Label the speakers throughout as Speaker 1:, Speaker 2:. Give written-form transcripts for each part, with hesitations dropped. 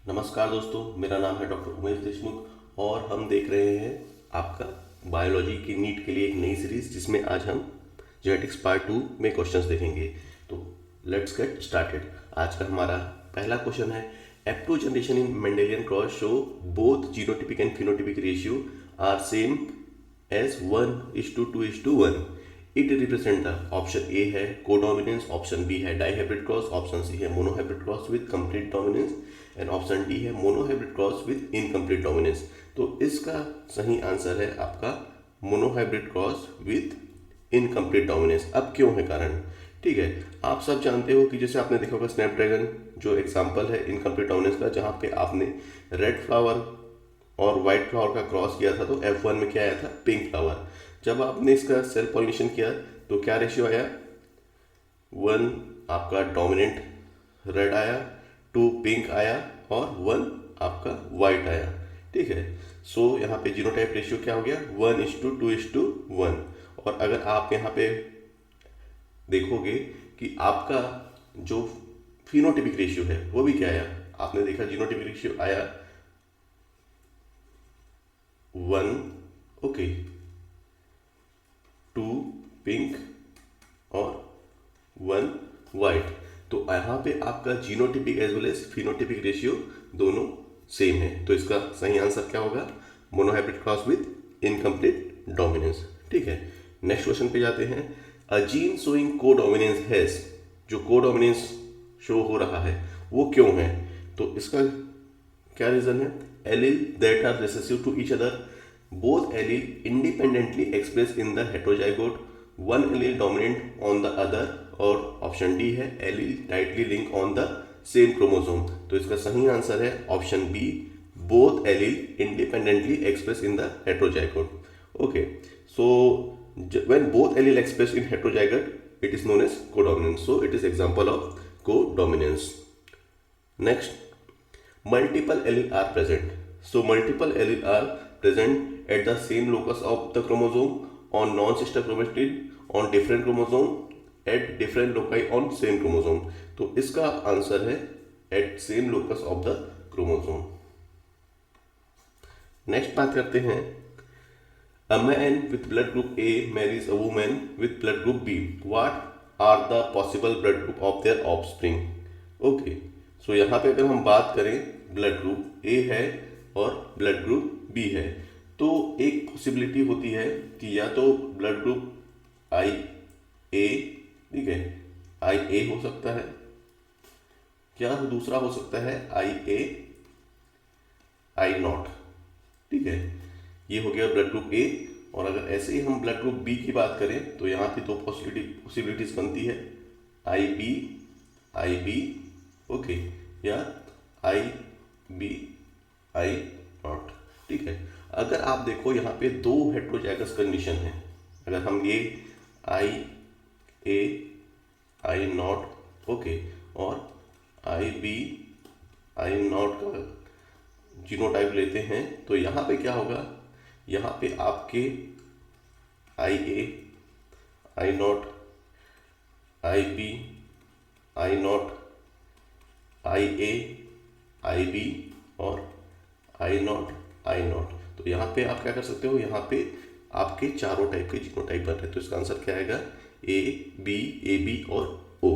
Speaker 1: नमस्कार दोस्तों, मेरा नाम है डॉक्टर उमेश देशमुख और हम देख रहे हैं आपका बायोलॉजी की नीट के लिए एक नई सीरीज जिसमें आज हम जेनेटिक्स पार्ट 2 में क्वेश्चंस देखेंगे। तो लेट्स गेट स्टार्टेड। आज का हमारा पहला क्वेश्चन है F2 generation in Mendelian cross show both genotypic and phenotypic ratio are same as 1:2:1। It represent the option A है कोडोमिनेंस, ऑप्शन बी है डाइहाइब्रिड क्रॉस, ऑप्शन सी है monohybrid cross with complete dominance and option D है monohybrid cross with incomplete dominance. तो इसका सही answer है आपका monohybrid cross with incomplete dominance. अब क्यों है कारण? ठीक है, आप सब जानते हो कि जैसे आपने देखा होगा स्नैपड्रैगन जो एग्जांपल है इनकम्प्लीट डोमिनेंस का, जहाँ पे आपने रेड फ्लावर और वाइट फ्लावर का क्रॉस किया था तो F1 में क्या आया था? Pink flower. जब आपने इसका सेल पॉलिनेशन किया तो क्या रेशियो आया? 1 आपका डोमिनेंट रेड आया, 2 पिंक आया और 1 आपका वाइट आया। ठीक है, सो यहाँ पे जीनोटाइप रेशियो क्या हो गया? 1:2:1। और अगर आप यहाँ पे देखोगे कि आपका जो फिनोटिपिक रेशियो है वो भी क्या आया? आपने देखा जीनोटिपिक रेशियो आया 1 ओके, 2 पिंक और 1 वाइट। तो यहाँ पे आपका genotypic as well as phenotypic ratio दोनों सेम है। तो इसका सही आंसर क्या होगा? Monohybrid cross with incomplete dominance. ठीक है, नेक्स्ट क्वेश्चन पे जाते हैं। A gene showing codominance has, जो कोडोमिनेंस शो हो रहा है वो क्यों है? तो इसका क्या रीजन है? Allele that are recessive to each other, both allele independently expressed in the heterozygote, one allele dominant on the other, और ऑप्शन डी है allele tightly link on the same chromosome. तो इसका सही आंसर है option B, both allele independently express in the heterozygote. Okay, so when both allele expressed in heterozygote it is known as codominance, so it is example of codominance. Next, multiple allele are present. So multiple allele are present at the same locus of the chromosome on non-sister chromatid on different chromosome at different loci on same chromosome. तो इसका answer है at same locus of the chromosome. Next बात करते हैं, a man with blood group A marries a woman with blood group B. What are the possible blood group of their offspring? Okay, so यहाँ पे अगर हम बात करें blood group ए है और ब्लड ग्रुप बी है, तो एक पॉसिबिलिटी होती है कि या तो ब्लड ग्रुप आई ए, ठीक है, आई ए हो सकता है, क्या दूसरा हो सकता है आई ए आई नॉट। ठीक है, ये हो गया ब्लड ग्रुप ए। और अगर ऐसे ही हम ब्लड ग्रुप बी की बात करें तो यहाँ पे दो पॉसिबिलिटीज बनती है, आई बी ओके, या आई बी आई नॉट। ठीक है, अगर आप देखो यहाँ पे दो हेट्रोजाइगस कंडीशन है, अगर हम ये आई ए आई नॉट ओके और आई बी आई नॉट का जीनोटाइप लेते हैं तो यहाँ पे क्या होगा? यहाँ पे आपके I A I naught, I B I naught, I A I B और आई नॉट आई नॉट। तो यहाँ पे आप क्या कर सकते हो? यहाँ पे आपके चारों टाइप के जीनोटाइप बन रहे हैं, तो इसका आंसर क्या आएगा? ए बी और ओ।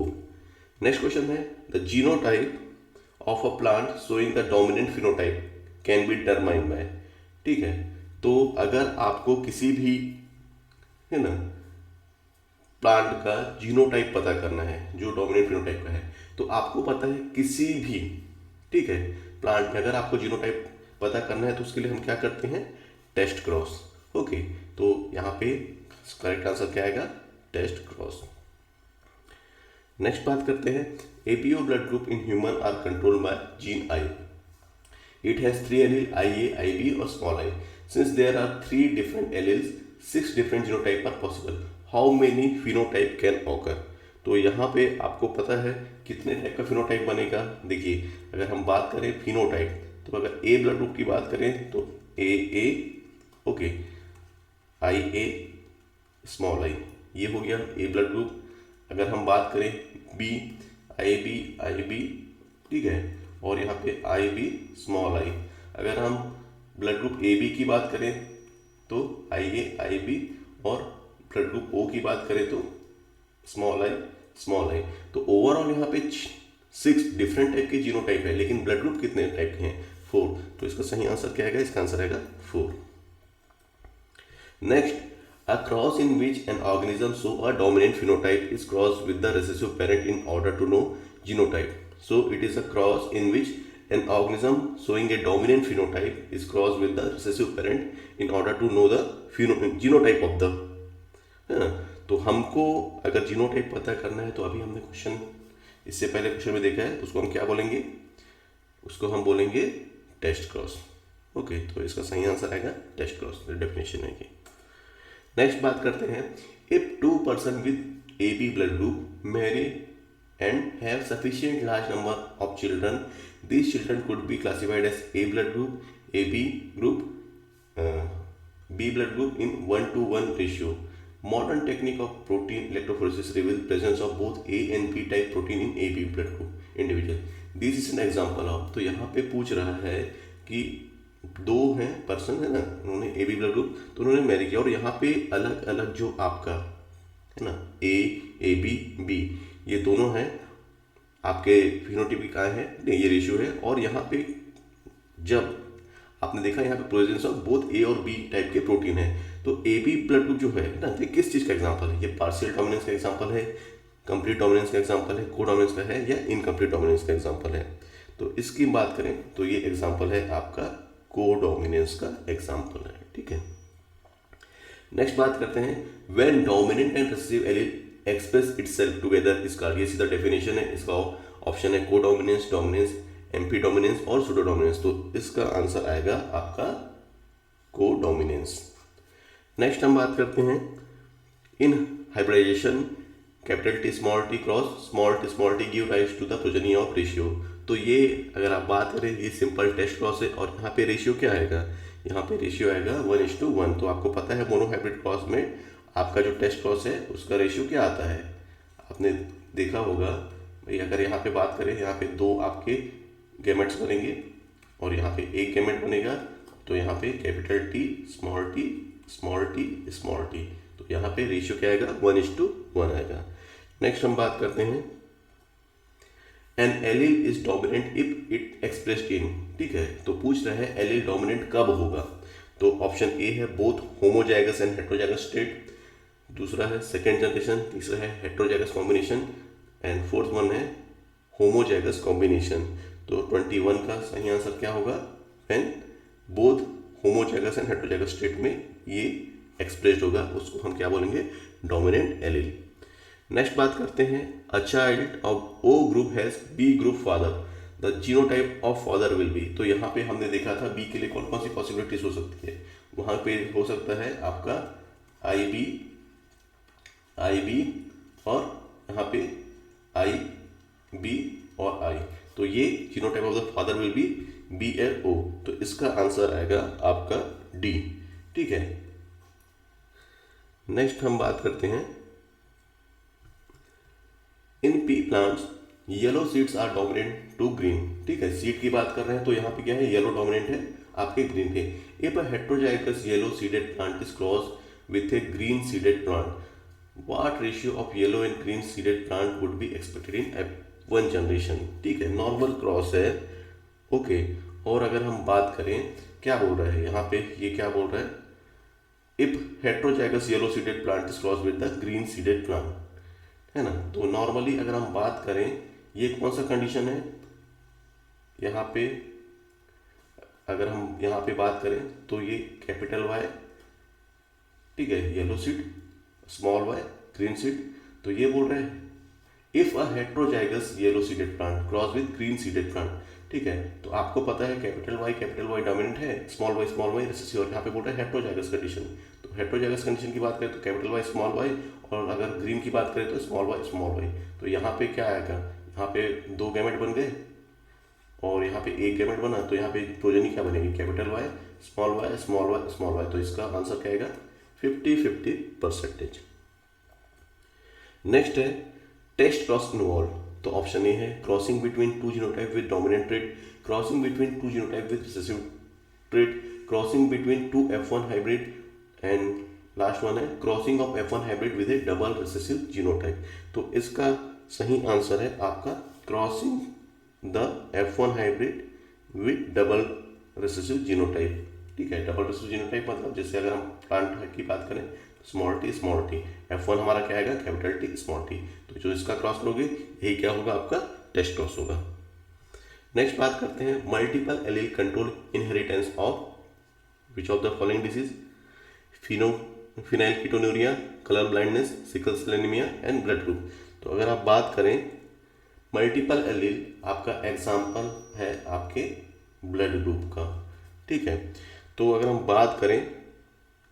Speaker 1: नेक्स्ट क्वेश्चन है, the genotype of a plant showing the dominant phenotype can be determined by. ठीक है, तो अगर आपको किसी भी, है ना, प्लांट का जीनोटाइप पता करना है जो डोमिनेंट फिनोटाइप का है, तो आपको पता है किसी भी, ठीक है, प्लांट में अगर आपको जीनोटाइप पता करना है तो उसके लिए हम क्या करते हैं? Test cross. ओके, तो यहाँ पे करेक्ट आंसर क्या आएगा? Test cross. नेक्स्ट बात करते हैं, ABO blood group in human are control by gene I. It has 3 allele I A I B और small I. Since there are 3 different alleles 6 different genotype are possible, how many phenotype can occur. तो यहाँ पे आपको पता है कितने type का phenotype बनेगा। देखिए, अगर हम बात करें फिनोटाइप, तो अगर ए ब्लड ग्रुप की बात करें तो ए okay, I A small I, ये हो गया ए ब्लड ग्रुप। अगर हम बात करें बी आई बी, ठीक है, और यहाँ पे आई बी स्मॉल आई। अगर हम ब्लड ग्रुप ए बी की बात करें तो आई ए आई बी, और ब्लड ग्रुप ओ की बात करें तो स्मॉल आई। तो ओवरऑल यहाँ पे 6 डिफरेंट टाइप के जीनोटाइप है, लेकिन ब्लड ग्रुप कितने टाइप के हैं? 4। तो इसका सही आंसर क्या आएगा? इसका आंसर आएगा 4। Next, a cross in which an organism show a dominant phenotype is crossed with the recessive parent in order to know genotype. So it is a cross in which an organism showing a dominant phenotype is crossed with the recessive parent in order to know the genotype of the, है ना? तो हमको अगर genotype पता करना है तो अभी हमने क्वेश्चन, इससे पहले क्वेश्चन में देखा है, उसको हम क्या बोलेंगे? उसको हम बोलेंगे टेस्ट क्रॉस। ओके, तो इसका सही आंसर आएगा टेस्ट क्रॉस, डेफिनेशन है ये। नेक्स्ट बात करते हैं, if 2 person with A B blood group marry and have sufficient large number of children, these children could be classified as A blood group, A B group, B blood group in 1:1 ratio. Modern technique of protein electrophoresis reveal presence of both A and B type protein in A B blood group individual. This is an example of, तो यहाँ पे पूछ रहा है कि 2 हैं person, है ना, उन्होंने ए बी ब्लड ग्रुप, तो उन्होंने मैरी किया, और यहाँ पे अलग अलग जो आपका है ना ए बी बी, ये दोनों हैं आपके फिनोटाइप कहाँ है, ये रेशियो है। और यहाँ पे जब आपने देखा यहाँ पे प्रेजेंस ऑफ बोथ ए और बी टाइप के प्रोटीन है, तो ए बी ब्लड ग्रुप जो है ना, ये किस चीज़ का एग्जाम्पल है? ये पार्शियल डोमिनेंस का एग्जाम्पल है, कंप्लीट डोमिनेंस का एग्जाम्पल है, को डोमिनेंस का है, या इनकम्प्लीट डोमिनेंस का एग्जाम्पल है? तो इसकी बात करें तो ये एग्जाम्पल है आपका कोडोमिनेंस का एग्जाम्पल है, ठीक है। नेक्स्ट बात करते हैं, when dominant and recessive allele express itself together is called, ये सीधा डेफिनेशन है, इसका ऑप्शन है कोडोमिनेंस, डोमिनेंस, एम्फी डोमिनेंस और सूडोडोमिनेंस। तो इसका आंसर आएगा आपका कोडोमिनेंस। नेक्स्ट हम बात करते हैं, in hybridisation capital T small T give rise to the progeny of ratio. तो ये अगर आप बात करें, ये सिंपल टेस्ट क्रॉस है, और यहाँ पे रेशियो क्या आएगा? यहाँ पे रेशियो आएगा 1:1। तो आपको पता है मोनोहाइब्रिड क्रॉस में आपका जो टेस्ट क्रॉस है उसका रेशियो क्या आता है? आपने देखा होगा भाई, अगर यहाँ पे बात करें, यहाँ पे 2 आपके गैमेट्स बनेंगे और यहाँ पे एक गैमेट बनेगा, तो यहाँ पे capital T small T small T small T, तो यहाँ पे रेशियो क्या आएगा? 1:1 आएगा। नेक्स्ट हम बात करते हैं, an allele is dominant if it expressed in, ठीक है। तो पूछ रहा है एलील डोमिनेंट कब होगा? तो ऑप्शन ए है both homozygous and heterozygous state, दूसरा है सेकेंड जनरेशन, तीसरा है heterozygous combination, and fourth one है होमोजाइगस कॉम्बिनेशन। तो 21 का सही आंसर क्या होगा? When both homozygous and heterozygous state में ये एक्सप्रेस्ड होगा, उसको हम क्या बोलेंगे? Dominant allele. नेक्स्ट बात करते हैं, a child of O group has B group father, the genotype of father will be. तो यहाँ पे हमने देखा था बी के लिए कौन कौन सी पॉसिबिलिटीज हो सकती है, वहाँ पे हो सकता है आपका आई बी और यहाँ पे आई बी और आई, तो ये genotype of the father will B BLO। तो इसका आंसर आएगा आपका डी, ठीक है। नेक्स्ट हम बात करते हैं, in pea plants yellow seeds are dominant to green, ठीक है, सीड की बात कर रहे हैं, तो यहाँ पे क्या है? येलो डोमिनेंट है आपके ग्रीन पे। If a heterozygous yellow seeded plant is cross with A green seeded plant, what ratio of yellow and green seeded plant would be expected in 1 generation, ठीक है, नॉर्मल क्रॉस है, okay. और अगर हम बात करें, क्या बोल रहा है यहाँ पे? ये क्या बोल रहा है? If heterozygous yellow seeded plant is cross with the green seeded plant, है ना। तो नॉर्मली अगर हम बात करें, ये कौन सा कंडीशन है? यहाँ पे अगर हम यहाँ पे बात करें तो ये कैपिटल वाई, ठीक है, yellow seed, small Y green seed. तो ये बोल रहे हैं if a heterozygous yellow seeded plant cross with green seeded plant, ठीक है। तो आपको पता है कैपिटल वाई डोमिनेंट है, स्मॉल वाई रिसेसिव, और यहाँ पे बोल रहे हैं हेट्रोजाइगस कंडीशन। तो हेट्रोजाइगस कंडीशन की बात करें तो कैपिटल वाई स्मॉल वाई, और अगर ग्रीन की बात करें तो स्मॉल वाई। तो यहाँ पे क्या आएगा? यहाँ पे 2 गैमेट बन गए और यहाँ पे एक गैमेट बना, तो यहाँ पे प्रोजेनी क्या बनेगी? Capital Y small Y. तो इसका आंसर क्या आएगा? 50-50%। नेक्स्ट है टेस्ट क्रॉस इन्वॉल्व, तो ऑप्शन ए है crossing between two genotype with dominant trait, crossing between two genotype with recessive trait, crossing between two F1 hybrid, and last one है crossing of F1 hybrid with a double recessive genotype. तो इसका सही answer है आपका crossing the F1 hybrid with double recessive genotype. ठीक है, double recessive genotype मतलब जैसे अगर हम प्लांट की बात करें स्मॉल टी, F1 हमारा क्या आएगा कैपिटल टी स्मॉल टी, तो जो इसका क्रॉस लोगे यही क्या होगा आपका टेस्ट क्रॉस होगा। नेक्स्ट बात करते हैं multiple allele control inheritance of which of the following disease, phenylketonuria, colour blindness, sickle cell anaemia and blood group. तो अगर आप बात करें मल्टीपल एलील, आपका एग्जाम्पल है आपके ब्लड ग्रुप का। ठीक है, तो अगर हम बात करें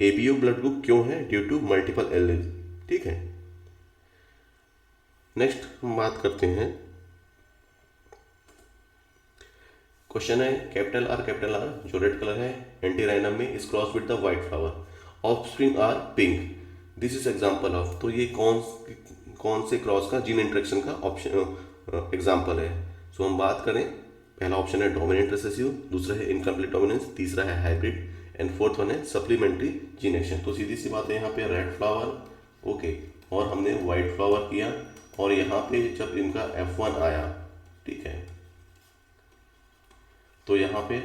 Speaker 1: एबीओ ब्लड ग्रुप क्यों है, ड्यू टू मल्टीपल एलील। ठीक है, नेक्स्ट हम बात करते हैं, क्वेश्चन है कैपिटल आर जो रेड कलर है एंटी राइनम में is cross with the white flower, offspring are pink, this is example of. तो ये कौन से क्रॉस का जीन इंटरेक्शन का ऑप्शन एग्जांपल है। सो हम बात करें, पहला ऑप्शन है डोमिनेंट रिसेसिव, दूसरा है इनकम्प्लीट डोमिनेंस, तीसरा है हाइब्रिड एंड फोर्थ वन है सप्लीमेंट्री जीन एक्शन। तो सीधी सी बात है यहाँ पे रेड फ्लावर ओके और हमने व्हाइट फ्लावर किया और यहाँ पे जब इनका F1 आया, ठीक है, तो यहाँ पे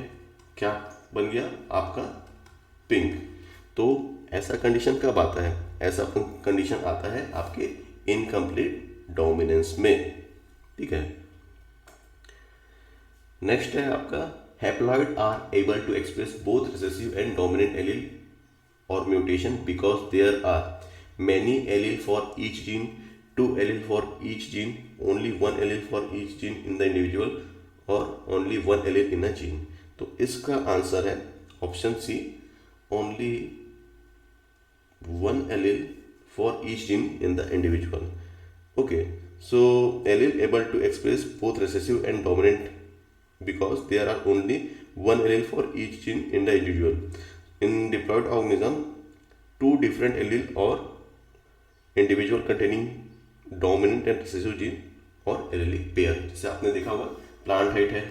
Speaker 1: क्या बन गया आपका पिंक। तो ऐसा कंडीशन कब आता है, ऐसा कंडीशन आता है आपके इनकम्प्लीट डोमिनेंस में। ठीक है, नेक्स्ट है आपका haploid are able to express both recessive and dominant allele और mutation because there are many allele for each gene, 2 allele for each gene, only 1 allele for each gene in the individual और only 1 allele in a gene. तो इसका answer है option C, only 1 allele for each gene in the individual. Okay, so allele able to express both recessive and dominant because there are only 1 allele for each gene in the individual. In diploid organism, 2 different allele or individual containing dominant and recessive gene और allelic pair। जैसे आपने देखा होगा plant height है,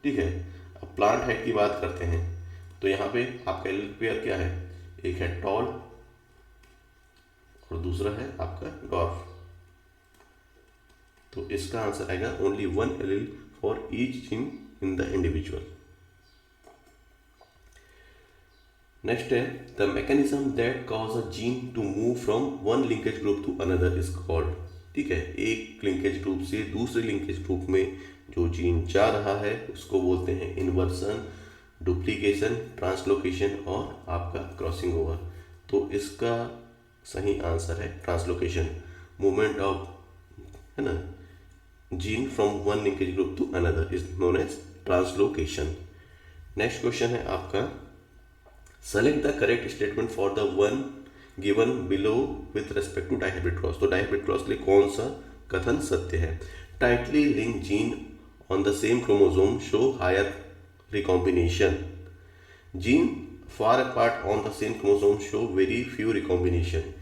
Speaker 1: ठीक है, अब plant height की बात करते हैं तो यहाँ पे आपका allelic pair क्या है, एक है टॉल और दूसरा है आपका डॉर्फ। तो इसका आंसर आएगा only 1 allele for each gene in the individual. Next है the mechanism that cause a gene to move from one linkage group to another is called. ठीक है, एक लिंकेज ग्रुप से दूसरे लिंकेज ग्रुप में जो जीन जा रहा है उसको बोलते हैं इन्वर्सन, डुप्लीकेशन, ट्रांसलोकेशन और आपका क्रॉसिंग ओवर। तो इसका सही आंसर है ट्रांसलोकेशन, मूवमेंट ऑफ, है ना, gene from one linkage group to another is known as translocation. Next question है आपका select the correct statement for the one given below with respect to dihybrid cross. तो dihybrid cross के लिए कौन सा कथन सत्य है, tightly link gene on the same chromosome show higher recombination, gene far apart on the same chromosome show very few recombination,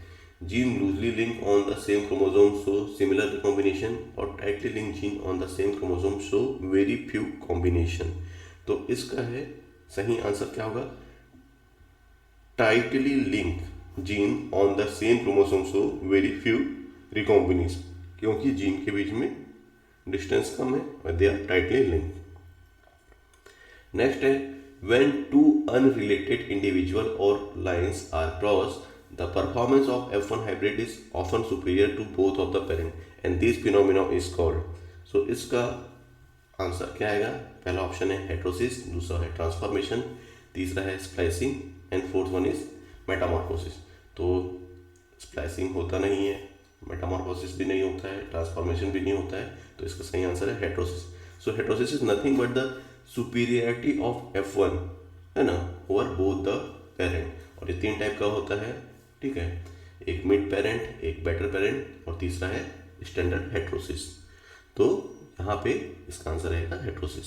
Speaker 1: gene loosely linked on the same chromosome show similar recombination और tightly linked gene on the same chromosome show very few combination। तो इसका है सही answer क्या होगा, tightly linked gene on the same chromosome show very few recombination, क्योंकि जीन के बीच में डिस्टेंस कम है और they are tightly linked। Next है when two unrelated individual or lines are crossed, the performance of F1 hybrid is often superior to both of the parent and this phenomenon is called। so इसका answer क्या आएगा, पहला option है heterosis, दूसरा है transformation, तीसरा है splicing and fourth one is Metamorphosis. तो स्प्लाइसिंग होता नहीं है, मेटामॉर्फोसिस भी नहीं होता है, ट्रांसफॉर्मेशन भी नहीं होता है, तो इसका सही आंसर है heterosis. So heterosis is nothing but the superiority of F1, है ना, ओवर बोथ द पेरेंट। और ये 3 टाइप का होता है, ठीक है, एक मिड पेरेंट, एक बेटर पेरेंट और तीसरा है स्टैंडर्ड हेट्रोसिस। तो यहाँ पे इसका आंसर रहेगा हेट्रोसिस।